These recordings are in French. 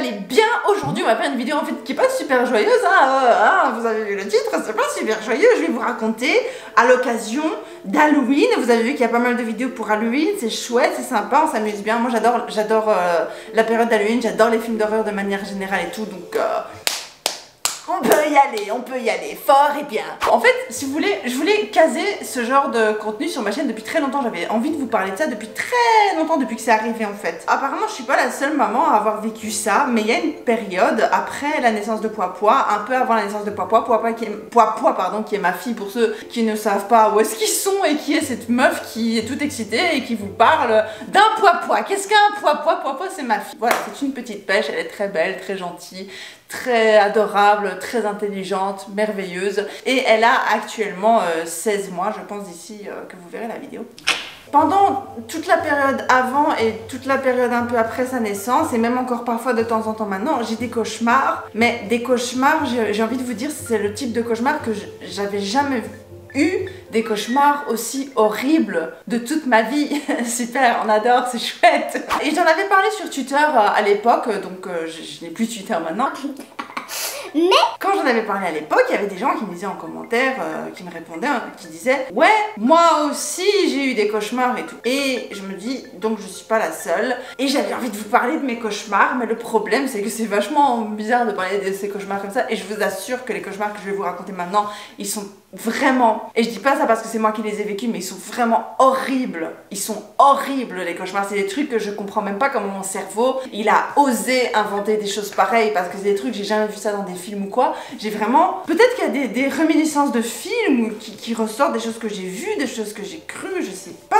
allez bien. Aujourd'hui on va faire une vidéo en fait qui est pas super joyeuse, vous avez vu le titre, c'est pas super joyeux. Je vais vous raconter à l'occasion d'Halloween. Vous avez vu qu'il y a pas mal de vidéos pour Halloween, c'est chouette, c'est sympa, on s'amuse bien. Moi j'adore la période d'Halloween, j'adore les films d'horreur de manière générale et tout, donc on peut y aller fort et bien. En fait, si vous voulez, je voulais caser ce genre de contenu sur ma chaîne depuis très longtemps. J'avais envie de vous parler de ça depuis très longtemps, depuis que c'est arrivé en fait. Apparemment, je suis pas la seule maman à avoir vécu ça, mais il y a une période après la naissance de Poipois, un peu avant la naissance de Poipois, Poipois qui est ma fille pour ceux qui ne savent pas où est-ce qu'ils sont, et qui est cette meuf qui est toute excitée et qui vous parle d'un Poipois. Qu'est-ce qu'un Poipois? Poipois, c'est ma fille. Voilà, c'est une petite pêche, elle est très belle, très gentille, très adorable, très intelligente, merveilleuse, et elle a actuellement 16 mois, je pense d'ici que vous verrez la vidéo. Pendant toute la période avant et toute la période un peu après sa naissance, et même encore parfois de temps en temps maintenant, j'ai des cauchemars, mais des cauchemars, j'ai envie de vous dire, c'est le type de cauchemar que j'avais jamais eu des cauchemars aussi horribles de toute ma vie. Super, on adore, c'est chouette. Et j'en avais parlé sur Twitter à l'époque, donc je n'ai plus Twitter maintenant. Mais quand j'en avais parlé à l'époque, il y avait des gens qui me disaient en commentaire, qui me répondaient, qui disaient ouais, moi aussi j'ai eu des cauchemars et tout. Et je me dis, donc je suis pas la seule. Et j'avais envie de vous parler de mes cauchemars, mais le problème c'est que c'est vachement bizarre de parler de ces cauchemars comme ça. Et je vous assure que les cauchemars que je vais vous raconter maintenant, ils sont vraiment, et je dis pas ça parce que c'est moi qui les ai vécus, mais ils sont vraiment horribles. Ils sont horribles les cauchemars. C'est des trucs que je comprends même pas comment mon cerveau il a osé inventer des choses pareilles, parce que c'est des trucs, j'ai jamais vu ça dans des films ou quoi. J'ai vraiment, peut-être qu'il y a des réminiscences de films ou qui ressortent des choses que j'ai vues, des choses que j'ai crues, je sais pas,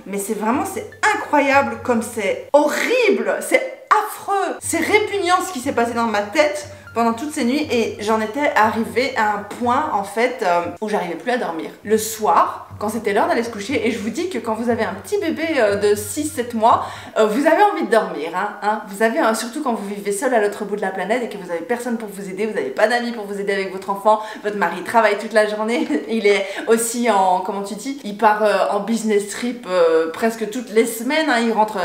mais c'est vraiment, c'est incroyable comme c'est horrible, c'est affreux, c'est répugnant ce qui s'est passé dans ma tête pendant toutes ces nuits, et j'en étais arrivée à un point en fait où j'arrivais plus à dormir. Le soir, quand c'était l'heure d'aller se coucher, et je vous dis que quand vous avez un petit bébé de 6-7 mois, vous avez envie de dormir, vous avez, surtout quand vous vivez seul à l'autre bout de la planète et que vous avez personne pour vous aider, vous n'avez pas d'amis pour vous aider avec votre enfant, votre mari travaille toute la journée, il est aussi en, comment tu dis, il part en business trip presque toutes les semaines, il rentre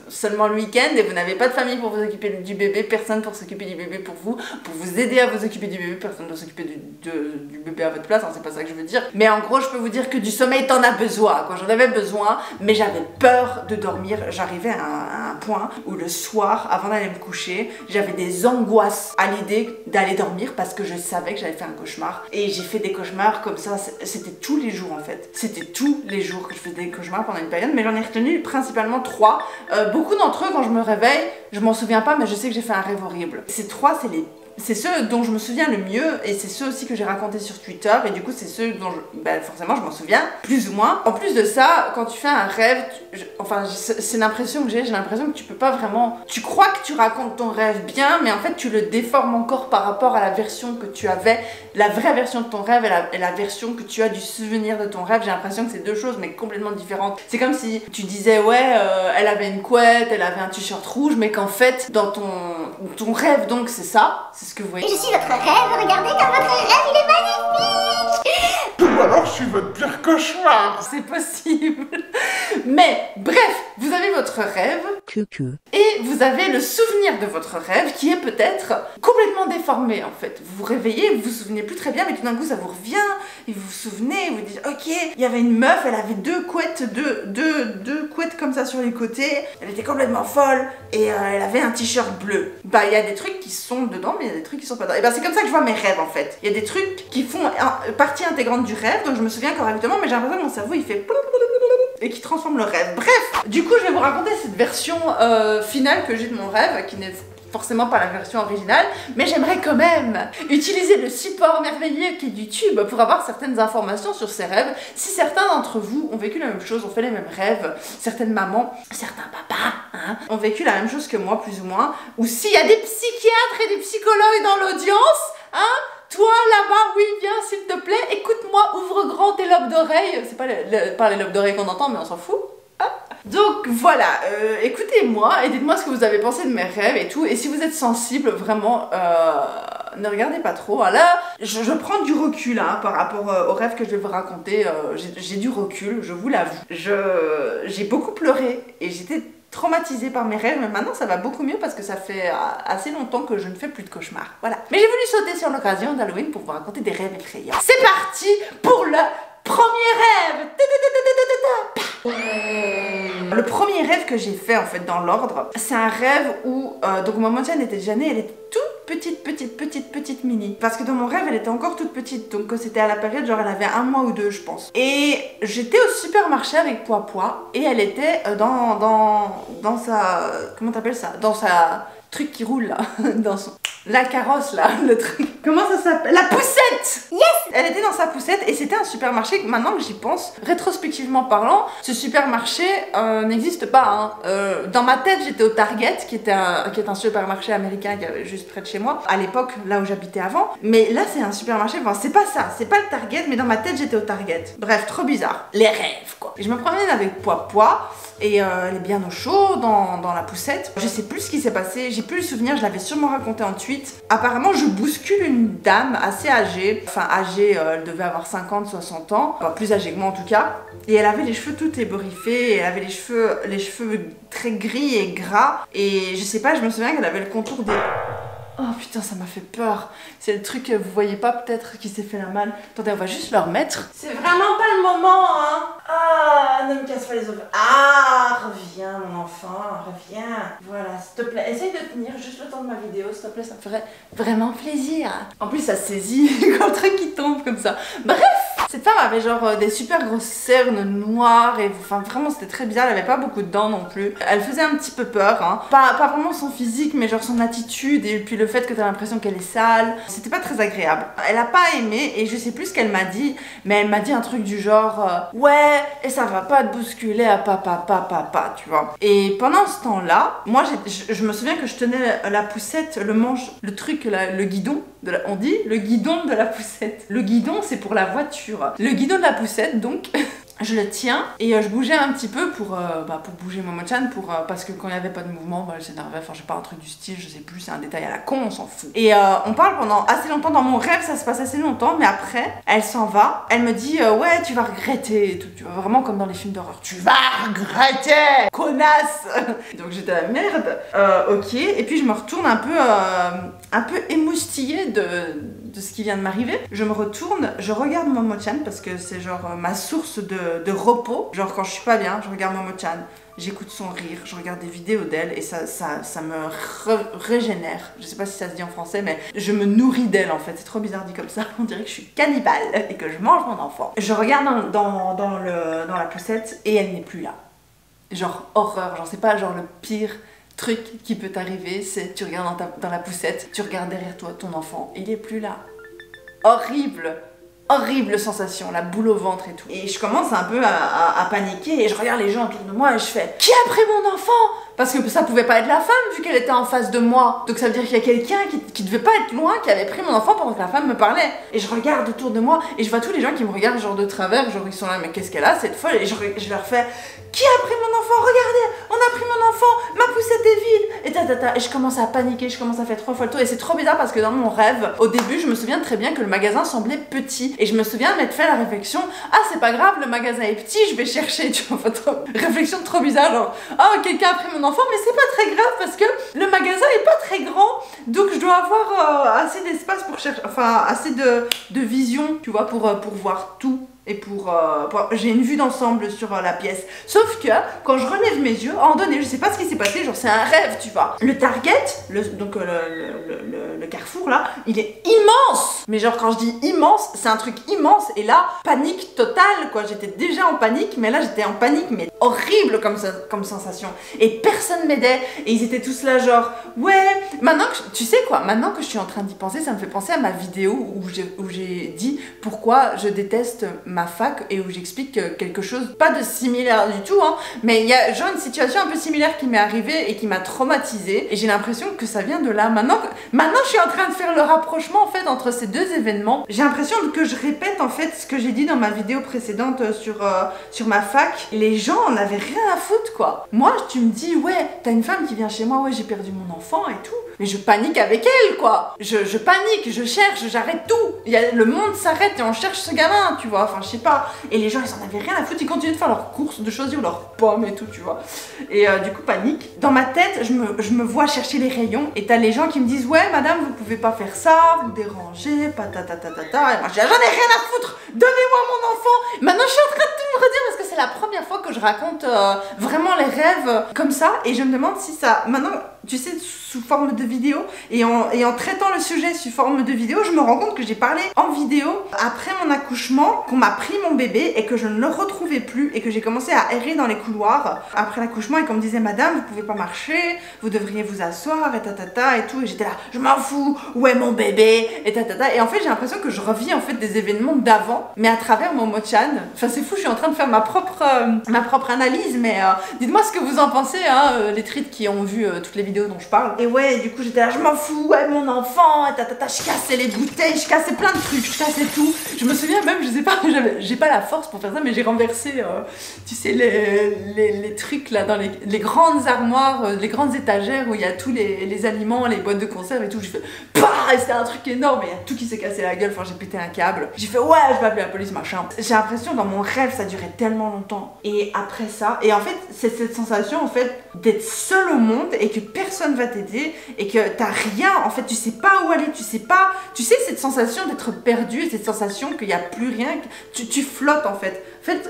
seulement le week-end, et vous n'avez pas de famille pour vous occuper du bébé, personne pour s'occuper du bébé pour vous aider à vous occuper du bébé, personne pour s'occuper du bébé à votre place, c'est pas ça que je veux dire, mais en gros je peux vous dire que du sommeil t'en as besoin, quoi. J'en avais besoin, mais j'avais peur de dormir. J'arrivais à un point où le soir, avant d'aller me coucher, j'avais des angoisses à l'idée d'aller dormir, parce que je savais que j'allais faire un cauchemar, et j'ai fait des cauchemars comme ça, c'était tous les jours en fait, c'était tous les jours que je faisais des cauchemars pendant une période, mais j'en ai retenu principalement 3. Beaucoup d'entre eux, quand je me réveille, je m'en souviens pas, mais je sais que j'ai fait un rêve horrible. Ces 3, c'est ceux dont je me souviens le mieux, et c'est ceux aussi que j'ai racontés sur Twitter, et du coup c'est ceux dont forcément je m'en souviens plus ou moins. En plus de ça, quand tu fais un rêve, c'est l'impression que j'ai l'impression que tu peux pas vraiment, tu crois que tu racontes ton rêve bien, mais en fait tu le déformes encore par rapport à la version que tu avais, la vraie version de ton rêve et la version que tu as du souvenir de ton rêve. J'ai l'impression que c'est deux choses mais complètement différentes. C'est comme si tu disais ouais, elle avait une couette, elle avait un t-shirt rouge, mais qu'en fait dans ton rêve, donc c'est ça, c'est ce que vous voyez. Je suis votre rêve, regardez comme votre rêve il est magnifique. Ou alors je suis votre pire cauchemar. C'est possible. Mais bref, vous avez votre rêve et vous avez le souvenir de votre rêve qui est peut-être complètement déformé en fait. Vous vous réveillez, vous vous souvenez plus très bien, mais tout d'un coup ça vous revient et vous vous souvenez, vous dites ok, il y avait une meuf, elle avait deux couettes comme ça sur les côtés, elle était complètement folle et elle avait un t-shirt bleu. Bah il y a des trucs qui sont dedans, mais il y a des trucs qui sont pas dedans. Et bah c'est comme ça que je vois mes rêves en fait. Il y a des trucs qui font partie intégrante du rêve, donc je me souviens correctement, mais j'ai l'impression que mon cerveau il fait et qui transforme le rêve. Bref, du coup je vais vous raconter cette version finale que j'ai de mon rêve, qui n'est forcément pas la version originale, mais j'aimerais quand même utiliser le support merveilleux qui est YouTube pour avoir certaines informations sur ces rêves. Si certains d'entre vous ont vécu la même chose, ont fait les mêmes rêves, certaines mamans, certains papas, ont vécu la même chose que moi plus ou moins, ou s'il y a des psychiatres et des psychologues dans l'audience, toi là-bas, oui, viens s'il te plaît, écoute-moi, ouvre grand tes lobes d'oreilles. C'est pas par les lobes d'oreilles qu'on entend, mais on s'en fout. Donc voilà, écoutez-moi et dites-moi ce que vous avez pensé de mes rêves et tout. Et si vous êtes sensible, vraiment, ne regardez pas trop. Là, je prends du recul par rapport aux rêves que je vais vous raconter. J'ai du recul, je vous l'avoue. J'ai beaucoup pleuré et j'étais traumatisée par mes rêves, mais maintenant ça va beaucoup mieux parce que ça fait assez longtemps que je ne fais plus de cauchemars. Voilà. Mais j'ai voulu sauter sur l'occasion d'Halloween pour vous raconter des rêves effrayants. C'est parti pour le premier rêve. Le premier rêve que j'ai fait en fait dans l'ordre, c'est un rêve où donc Momo-chan était déjà née, elle était toute petite mini. Parce que dans mon rêve, elle était encore toute petite. Donc c'était à la période, genre elle avait 1 mois ou 2 je pense. Et j'étais au supermarché avec Poipois et elle était dans sa... Comment t'appelles ça? Dans sa... truc qui roule là, dans son... La carrosse là, le truc. Comment ça s'appelle? La poussette! Yes! Elle était dans sa poussette et c'était un supermarché, maintenant que j'y pense, rétrospectivement parlant, ce supermarché n'existe pas. Hein. Dans ma tête, j'étais au Target, qui est un supermarché américain qui avait juste près de chez moi, à l'époque, là où j'habitais avant. Mais là, c'est un supermarché, enfin, c'est pas ça, c'est pas le Target, mais dans ma tête, j'étais au Target. Bref, trop bizarre. Les rêves, quoi. Et je me promène avec Poipois. Et elle est bien au chaud dans la poussette. Je sais plus ce qui s'est passé, j'ai plus le souvenir, je l'avais sûrement raconté en tweet. Apparemment, je bouscule une dame assez âgée. Enfin, âgée, elle devait avoir 50, 60 ans. Enfin, plus âgée que moi en tout cas. Et elle avait les cheveux tout ébouriffés, et elle avait les cheveux très gris et gras. Et je sais pas, je me souviens qu'elle avait le contour des... Oh putain, ça m'a fait peur. C'est le truc que vous voyez pas peut-être qui s'est fait la malle. Attendez, on va juste le remettre. C'est vraiment pas le moment, hein. Ah, ne me casse pas les oreilles. Ah, reviens mon enfant, reviens. Voilà, s'il te plaît, essaye de tenir juste le temps de ma vidéo, s'il te plaît, ça me ferait vraiment plaisir. En plus, ça saisit quand le truc qui tombe comme ça. Bref, cette femme avait genre des super grosses cernes noires et enfin vraiment c'était très bizarre, elle avait pas beaucoup de dents non plus. Elle faisait un petit peu peur, hein. Pas vraiment son physique mais genre son attitude et puis le fait que t'as l'impression qu'elle est sale. C'était pas très agréable. Elle a pas aimé et je sais plus ce qu'elle m'a dit, mais elle m'a dit un truc du genre ouais, et ça va pas te bousculer à papa, tu vois. Et pendant ce temps-là, moi je me souviens que je tenais la poussette, le manche, le truc, le guidon, on dit le guidon de la poussette. Le guidon c'est pour la voiture. Le guidon de la poussette donc je le tiens et je bougeais un petit peu pour bouger Momo-chan parce que quand il n'y avait pas de mouvement, elle s'énervait, enfin je sais pas, un truc du style, je sais plus, c'est un détail à la con, on s'en fout. Et on parle pendant assez longtemps, dans mon rêve ça se passe assez longtemps, mais après elle s'en va, elle me dit ouais tu vas regretter et tout, tu vois, vraiment comme dans les films d'horreur, tu vas regretter, connasse. Donc j'étais à la merde, ok, et puis je me retourne un peu émoustillée de ce qui vient de m'arriver. Je me retourne, je regarde Momo-chan parce que c'est genre ma source de repos. Genre quand je suis pas bien, je regarde Momo-chan, j'écoute son rire, je regarde des vidéos d'elle et ça me régénère. Je sais pas si ça se dit en français, mais je me nourris d'elle en fait. C'est trop bizarre dit comme ça. On dirait que je suis cannibale et que je mange mon enfant. Je regarde dans la poussette et elle n'est plus là. Genre horreur, genre c'est pas genre le pire truc qui peut t'arriver, c'est tu regardes dans la poussette, tu regardes derrière toi ton enfant, il est plus là. Horrible, horrible sensation, la boule au ventre et tout. Et je commence un peu à paniquer et je regarde les gens autour de moi et je fais qui a pris mon enfant? Parce que ça pouvait pas être la femme vu qu'elle était en face de moi. Donc ça veut dire qu'il y a quelqu'un qui devait pas être loin, qui avait pris mon enfant pendant que la femme me parlait. Et je regarde autour de moi et je vois tous les gens qui me regardent genre de travers, genre ils sont là mais qu'est-ce qu'elle a cette folle? Et je leur fais qui a pris mon enfant? Regardez, on a pris mon enfant, ma poussette est vide. Et je commence à paniquer, je commence à faire 3 fois le tour. Et c'est trop bizarre parce que dans mon rêve, au début je me souviens très bien que le magasin semblait petit. Et je me souviens m'être fait la réflexion, ah c'est pas grave, le magasin est petit, je vais chercher, tu vois, réflexion trop bizarre, genre, oh quelqu'un a pris mon enfant, mais c'est pas très grave parce que le magasin est pas très grand, donc je dois avoir assez d'espace pour chercher, enfin assez de vision, tu vois, pour voir tout. Et j'ai une vue d'ensemble sur la pièce. Sauf que quand je relève mes yeux, à un moment donné, je sais pas ce qui s'est passé, genre c'est un rêve, tu vois. Le Target, le carrefour là, il est immense. Mais genre quand je dis immense, c'est un truc immense. Et là, panique totale quoi. J'étais déjà en panique, mais là j'étais en panique, mais horrible comme sensation. Et personne m'aidait. Et ils étaient tous là genre, ouais. Maintenant que, tu sais quoi, maintenant que je suis en train d'y penser, ça me fait penser à ma vidéo où j'ai dit pourquoi je déteste ma fac et où j'explique quelque chose, pas de similaire du tout, hein, mais il y a genre une situation un peu similaire qui m'est arrivée et qui m'a traumatisée et j'ai l'impression que ça vient de là. Maintenant je suis en train de faire le rapprochement en fait entre ces deux événements. J'ai l'impression que je répète en fait ce que j'ai dit dans ma vidéo précédente sur ma fac. Les gens en avaient rien à foutre quoi. Moi tu me dis ouais, t'as une femme qui vient chez moi, ouais j'ai perdu mon enfant et tout. Mais je panique avec elle quoi. Je panique, je cherche, j'arrête tout. Le monde s'arrête et on cherche ce gamin, tu vois. Enfin, marchait pas. Et les gens, ils en avaient rien à foutre, ils continuaient de faire leurs courses, de choisir leurs pommes et tout, tu vois. Et du coup, panique. Dans ma tête, je me vois chercher les rayons et t'as les gens qui me disent ouais, madame, vous pouvez pas faire ça, vous dérangez, patatatatata. Et moi, j'en ai rien à foutre, donnez-moi mon enfant. Maintenant, je suis en train de tout me redire parce que c'est la première fois que je raconte vraiment les rêves comme ça. Et je me demande si ça, maintenant, tu sais, sous forme de vidéo, et en traitant le sujet sous forme de vidéo, je me rends compte que j'ai parlé en vidéo après mon accouchement, qu'on m'a pris mon bébé et que je ne le retrouvais plus et que j'ai commencé à errer dans les couloirs après l'accouchement et qu'on me disait madame, vous pouvez pas marcher, vous devriez vous asseoir et tatata et tout, et j'étais là, je m'en fous, où est mon bébé et tatata, et en fait j'ai l'impression que je revis en fait des événements d'avant, mais à travers mon Mochan. Enfin c'est fou, je suis en train de faire ma propre analyse, mais dites-moi ce que vous en pensez, hein, les trites qui ont vu toutes les vidéos dont je parle. Et ouais, du coup j'étais là, je m'en fous, ouais mon enfant, et tatata, je cassais les bouteilles, je cassais plein de trucs, je cassais tout. Je me souviens même, je sais pas, j'ai pas la force pour faire ça, mais j'ai renversé, tu sais, les trucs là dans les grandes armoires, les grandes étagères où il y a tous les aliments, les boîtes de conserve et tout. J'ai fait PAH, et c'était un truc énorme, et il y a tout qui s'est cassé la gueule, enfin j'ai pété un câble. J'ai fait ouais, je vais appeler la police, machin. J'ai l'impression dans mon rêve ça durait tellement longtemps. Et après ça, et en fait c'est cette sensation en fait d'être seul au monde et que personne va t'aider et que t'as rien, en fait tu sais pas où aller, tu sais cette sensation d'être perdu, cette sensation qu'il n'y a plus rien, tu flottes en fait. En fait,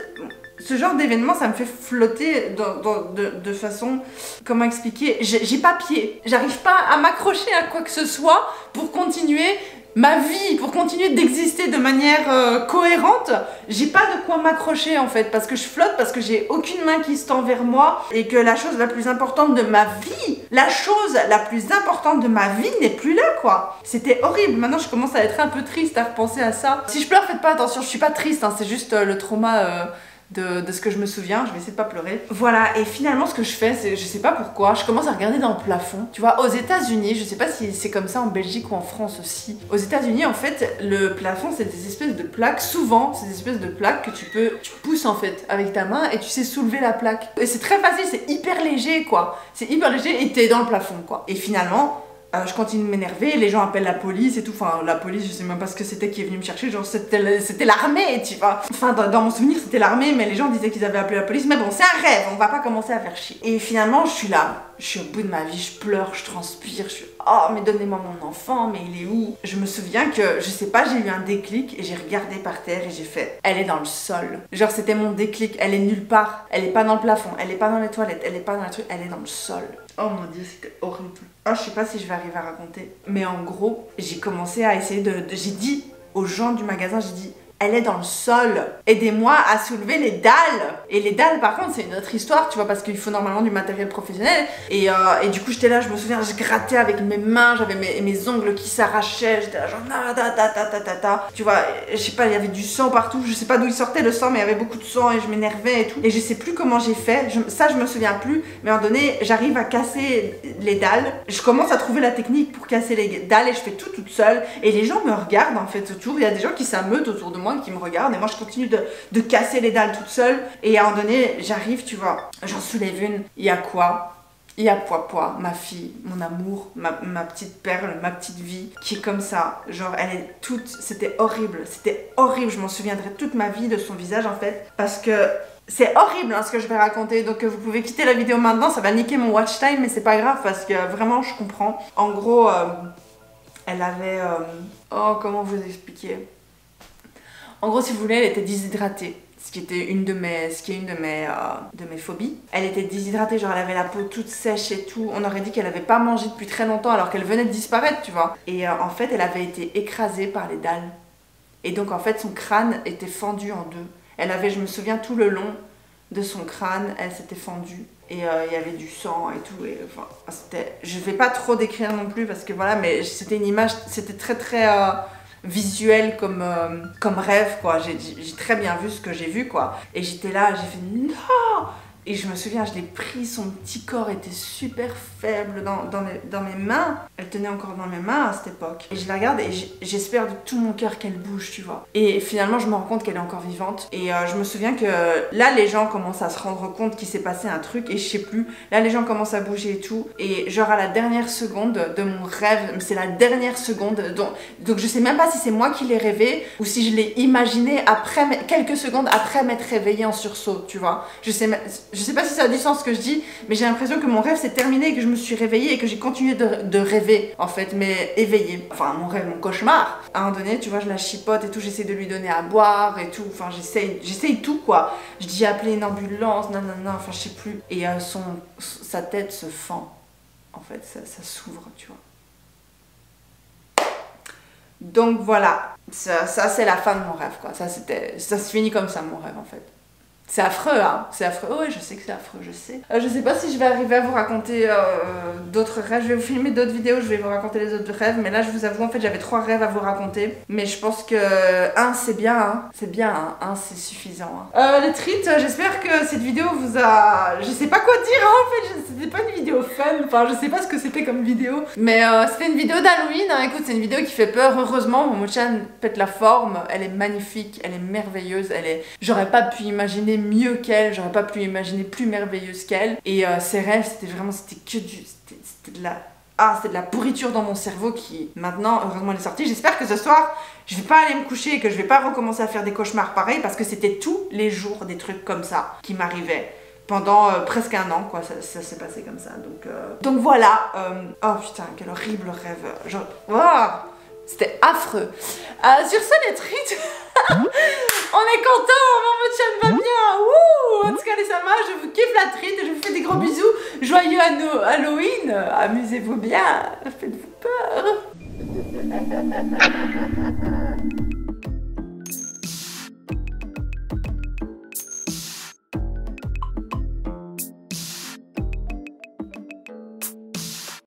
ce genre d'événement ça me fait flotter de façon, comment expliquer, j'ai pas pied, j'arrive pas à m'accrocher à quoi que ce soit pour continuer ma vie, pour continuer d'exister de manière cohérente. J'ai pas de quoi m'accrocher en fait, parce que je flotte, parce que j'ai aucune main qui se tend vers moi et que la chose la plus importante de ma vie, la chose la plus importante de ma vie n'est plus là quoi. C'était horrible, maintenant je commence à être un peu triste à repenser à ça. Si je pleure, faites pas attention, je suis pas triste, hein, c'est juste le trauma de ce que je me souviens, je vais essayer de pas pleurer. Voilà, et finalement ce que je fais, c'est, je sais pas pourquoi, je commence à regarder dans le plafond. Tu vois, aux États-Unis, je sais pas si c'est comme ça en Belgique ou en France aussi. Aux États-Unis, en fait, le plafond, c'est des espèces de plaques, souvent, c'est des espèces de plaques que tu pousses en fait avec ta main et tu sais soulever la plaque. Et c'est très facile, c'est hyper léger quoi. C'est hyper léger et t'es dans le plafond quoi. Et finalement, je continue de m'énerver, les gens appellent la police et tout, enfin la police je sais même pas ce que c'était qui est venu me chercher, genre c'était l'armée tu vois. Enfin dans mon souvenir c'était l'armée, mais les gens disaient qu'ils avaient appelé la police, mais bon c'est un rêve, on va pas commencer à faire chier. Et finalement je suis là, je suis au bout de ma vie, je pleure, je transpire, je suis oh mais donnez-moi mon enfant, mais il est où? Je me souviens que, je sais pas, j'ai eu un déclic et j'ai regardé par terre et j'ai fait elle est dans le sol. Genre c'était mon déclic, elle est nulle part, elle est pas dans le plafond, elle est pas dans les toilettes, elle est pas dans les trucs, elle est dans le sol. Oh mon dieu, c'était horrible. Oh, je sais pas si je vais arriver à raconter. Mais en gros, j'ai commencé à essayer j'ai dit aux gens du magasin, j'ai dit elle est dans le sol, aidez-moi à soulever les dalles. Et les dalles par contre c'est une autre histoire, tu vois, parce qu'il faut normalement du matériel professionnel. Et du coup j'étais là, je me souviens, je grattais avec mes mains, j'avais mes ongles qui s'arrachaient, j'étais là genre tu vois, je sais pas, il y avait du sang partout, je sais pas d'où il sortait le sang, mais il y avait beaucoup de sang et je m'énervais et tout. Et je sais plus comment j'ai fait, ça je me souviens plus, mais à un moment donné j'arrive à casser les dalles, je commence à trouver la technique pour casser les dalles et je fais tout toute seule. Et les gens me regardent en fait autour, il y a des gens qui s'ameutent autour de moi, qui me regardent, et moi je continue de casser les dalles toute seule. Et à un moment donné j'arrive, tu vois, j'en soulève une, il y a quoi? Il y a Poipois, ma fille, mon amour, ma petite perle, ma petite vie, qui est comme ça, genre elle est toute, c'était horrible, je m'en souviendrai toute ma vie de son visage en fait, parce que c'est horrible hein, ce que je vais raconter, donc vous pouvez quitter la vidéo maintenant, ça va niquer mon watch time, mais c'est pas grave parce que vraiment je comprends. En gros, elle avait, oh comment vous expliquer? En gros, si vous voulez, elle était déshydratée, ce qui est une de mes phobies. Elle était déshydratée, genre elle avait la peau toute sèche et tout. On aurait dit qu'elle avait pas mangé depuis très longtemps alors qu'elle venait de disparaître, tu vois. Et en fait, elle avait été écrasée par les dalles. Et donc en fait, son crâne était fendu en deux. Elle avait, je me souviens, tout le long de son crâne, elle s'était fendue. Et il y avait du sang et tout. Et, enfin, je vais pas trop décrire non plus parce que voilà, mais c'était une image, c'était très visuel comme rêve quoi. J'ai très bien vu ce que j'ai vu quoi. Et j'étais là, j'ai fait non. Et je me souviens, je l'ai pris, son petit corps était super faible dans mes mains. Elle tenait encore dans mes mains à cette époque. Et je la regarde et j'espère de tout mon cœur qu'elle bouge, tu vois. Et finalement, je me rends compte qu'elle est encore vivante. Et je me souviens que là, les gens commencent à se rendre compte qu'il s'est passé un truc et je sais plus. Là, les gens commencent à bouger et tout. Et genre à la dernière seconde de mon rêve, c'est la dernière seconde. Donc je sais même pas si c'est moi qui l'ai rêvé ou si je l'ai imaginé après, quelques secondes après m'être réveillée en sursaut, tu vois. Je sais pas si ça a du sens ce que je dis, mais j'ai l'impression que mon rêve s'est terminé et que je me suis réveillée et que j'ai continué de rêver, en fait, mais éveillée. Enfin, mon rêve, mon cauchemar. À un moment donné, tu vois, je la chipote et tout, j'essaie de lui donner à boire et tout. Enfin, j'essaye tout, quoi. Je dis appeler une ambulance, non, enfin, je sais plus. Et sa tête se fend. En fait, ça s'ouvre, tu vois. Donc voilà, ça c'est la fin de mon rêve, quoi. Ça se finit comme ça, mon rêve, en fait. C'est affreux, hein, c'est affreux. Oh, ouais, je sais que c'est affreux, je sais. Je sais pas si je vais arriver à vous raconter d'autres rêves. Je vais vous filmer d'autres vidéos, je vais vous raconter les autres rêves. Mais là, je vous avoue, en fait, j'avais 3 rêves à vous raconter. Mais je pense que un, c'est bien, hein. C'est bien, hein. Un, c'est suffisant. Hein. Les treats, j'espère que cette vidéo vous a... Je sais pas quoi dire, hein, en fait. C'était pas une vidéo fun. Enfin, je sais pas ce que c'était comme vidéo. Mais c'était une vidéo d'Halloween. Hein. Écoute, c'est une vidéo qui fait peur. Heureusement, mon Momo-chan pète la forme. Elle est magnifique, elle est merveilleuse. J'aurais pas pu imaginer mieux qu'elle, j'aurais pas pu imaginer plus merveilleuse qu'elle. Et ses rêves, c'était que du... C'était de la pourriture dans mon cerveau qui, maintenant, heureusement, elle est sortie. J'espère que ce soir, je vais pas aller me coucher et que je vais pas recommencer à faire des cauchemars pareils parce que c'était tous les jours des trucs comme ça qui m'arrivaient. Pendant presque un an, quoi, ça s'est passé comme ça. Donc voilà. Oh putain, quel horrible rêve. Genre, oh, c'était affreux. Sur ce, les treats, on est content, Momo-chan va bien. Wouh, en tout cas, les Sama, je vous kiffe la treat, je vous fais des gros bisous. Joyeux Halloween, amusez-vous bien, faites-vous peur.